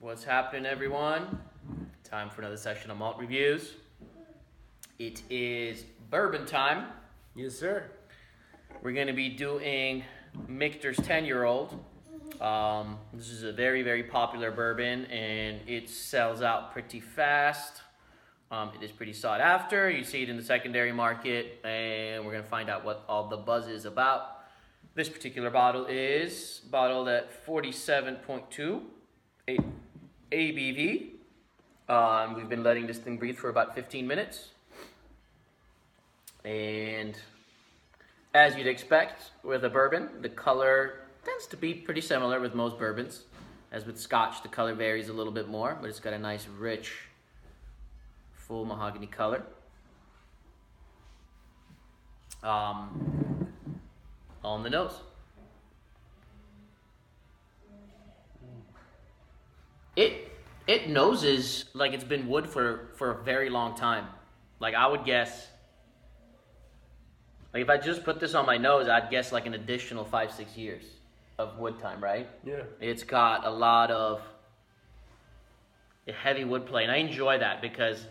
What's happening, everyone? Time for another session of malt reviews. It is bourbon time. Yes, sir. We're going to be doing Michters 10-year-old. This is a very, very popular bourbon, and it sells out pretty fast. It is pretty sought after. You see it in the secondary market, and we're going to find out what all the buzz is about. This particular bottle is bottled at 47.2 ABV. We've been letting this thing breathe for about 15 minutes. And as you'd expect with a bourbon, the color tends to be pretty similar with most bourbons. As with Scotch, the color varies a little bit more, but it's got a nice, rich, full mahogany color. On the nose. It noses like it's been wood for a very long time. Like I would guess, like if I just put this on my nose, I'd guess like an additional 5-6 years of wood time, right? Yeah. It's got a lot of heavy wood play, and I enjoy that because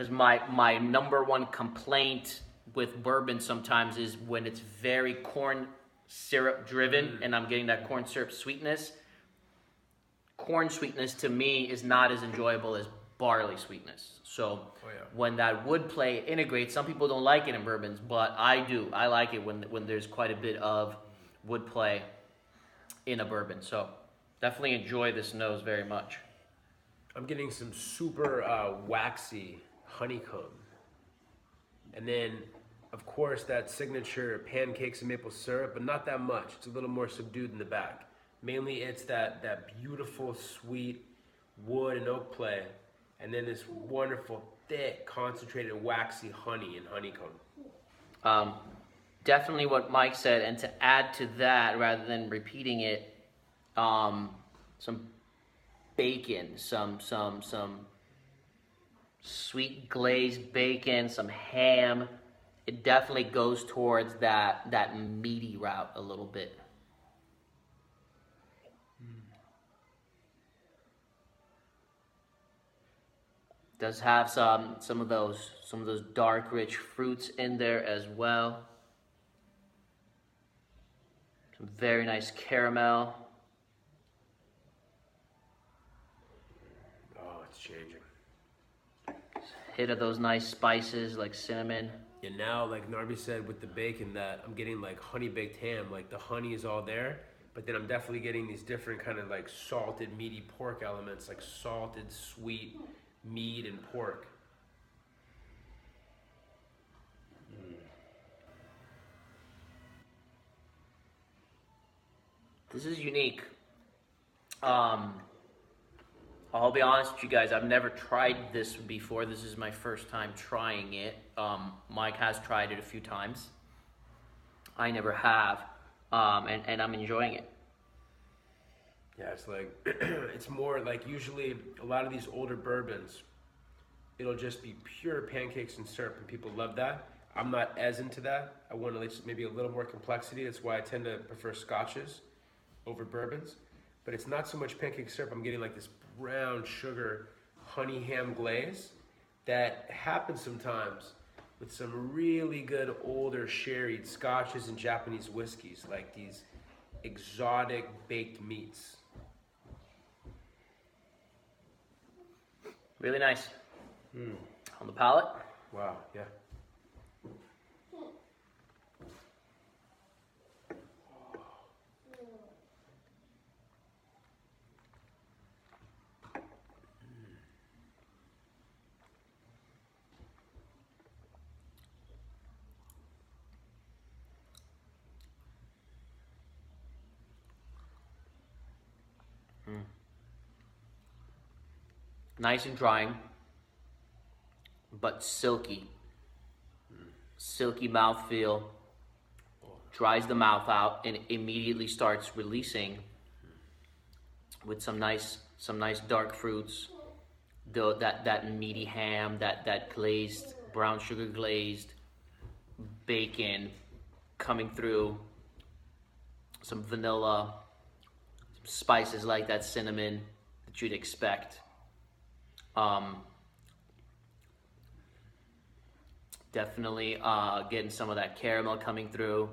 my number one complaint with bourbon sometimes is when it's very corn syrup driven and I'm getting that corn syrup sweetness. Corn sweetness to me is not as enjoyable as barley sweetness. So when that wood play integrates, some people don't like it in bourbons, but I do. I like it when there's quite a bit of wood play in a bourbon. So definitely enjoy this nose very much. I'm getting some super waxy honeycomb. And then, of course, that signature pancakes and maple syrup, but not that much. It's a little more subdued in the back. Mainly it's that beautiful, sweet wood and oak play. And then this wonderful, thick, concentrated, waxy honey and honeycomb. Definitely what Mike said, and to add to that, rather than repeating it, some bacon, some sweet glazed bacon, some ham. It definitely goes towards that meaty route a little bit. Does have some of those dark, rich fruits in there as well. Some very nice caramel. Oh, it's changing. Hit of those nice spices like cinnamon. And now, like Narby said with the bacon, that I'm getting like honey baked ham. Like the honey is all there, but then I'm definitely getting these different kind of like salted, meaty pork elements, like salted, sweet meat and pork. This is unique. I'll be honest with you guys, I've never tried this before. This is my first time trying it. Mike has tried it a few times. I never have, and I'm enjoying it. Yeah, it's like, it's more like usually a lot of these older bourbons, it'll just be pure pancakes and syrup, and people love that. I'm not as into that. I want maybe a little more complexity. That's why I tend to prefer scotches over bourbons. But it's not so much pancake syrup. I'm getting like this brown sugar honey ham glaze that happens sometimes with some really good older sherried scotches and Japanese whiskeys, like these exotic baked meats. Really nice. On the palate. Wow, yeah. Nice and drying, but silky. Silky mouthfeel. Dries the mouth out and immediately starts releasing with some nice dark fruits. That meaty ham, that glazed, brown sugar glazed bacon coming through, some vanilla, some spices like that cinnamon that you'd expect. Definitely getting some of that caramel coming through.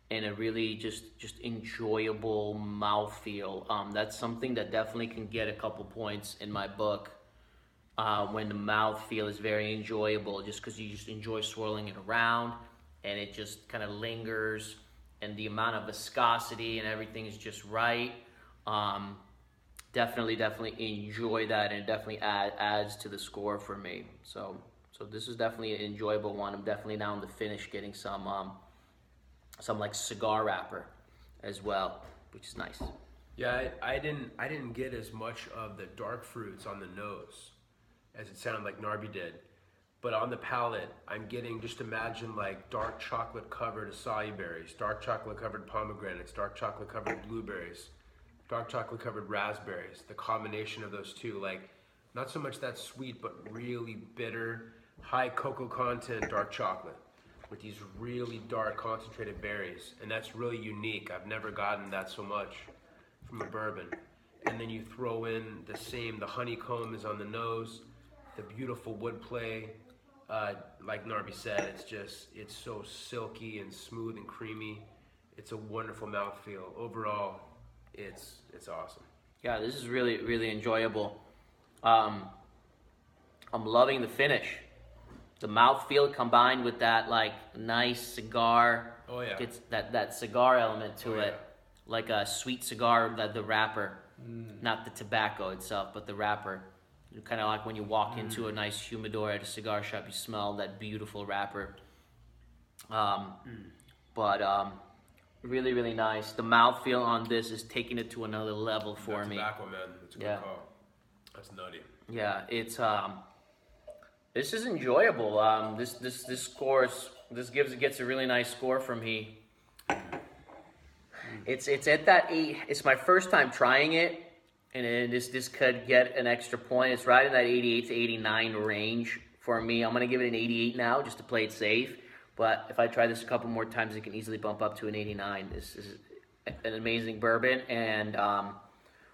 And a really just enjoyable mouthfeel. That's something that definitely can get a couple points in my book. When the mouthfeel is very enjoyable, just because you just enjoy swirling it around, and it just kind of lingers, and the amount of viscosity and everything is just right. Definitely enjoy that, and it definitely adds to the score for me. So this is definitely an enjoyable one. I'm definitely down to finish getting some like cigar wrapper as well, which is nice. Yeah, I didn't get as much of the dark fruits on the nose as it sounded like Narby did. But on the palate, I'm getting, just imagine like dark chocolate covered acai berries, dark chocolate covered pomegranates, dark chocolate covered blueberries, dark chocolate covered raspberries. The combination of those two, like not so much that sweet, but really bitter, high cocoa content dark chocolate with these really dark concentrated berries. And that's really unique. I've never gotten that so much from a bourbon. And then you throw in the honeycomb is on the nose, the beautiful wood play. Like Narby said, it's so silky and smooth and creamy. It's a wonderful mouthfeel. Overall, it's awesome. Yeah, this is really enjoyable. I'm loving the finish. The mouthfeel combined with that like nice cigar. Oh yeah. Gets that cigar element to it. Yeah. Like a sweet cigar, the wrapper. Not the tobacco itself, but the wrapper. Kind of like when you walk into a nice humidor at a cigar shop, you smell that beautiful wrapper. But really nice. The mouthfeel on this is taking it to another level for me. Tobacco, man. That's a good call. That's nutty. Yeah, it's this is enjoyable. This scores. This gets a really nice score from me. It's at that 8. It's my first time trying it. And this could get an extra point. It's right in that 88 to 89 range for me. I'm going to give it an 88 now just to play it safe. But if I try this a couple more times, it can easily bump up to an 89. This is an amazing bourbon. And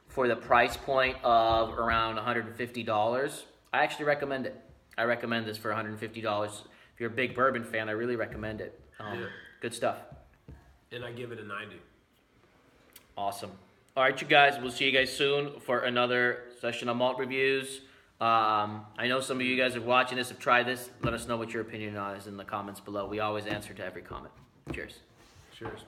for the price point of around $150, I actually recommend it. I recommend this for $150. If you're a big bourbon fan, I really recommend it. Good stuff. And I give it a 90. Awesome. All right, you guys, we'll see you guys soon for another session of malt reviews. I know some of you guys are watching this, have tried this. Let us know what your opinion on it is in the comments below. We always answer to every comment. Cheers. Cheers.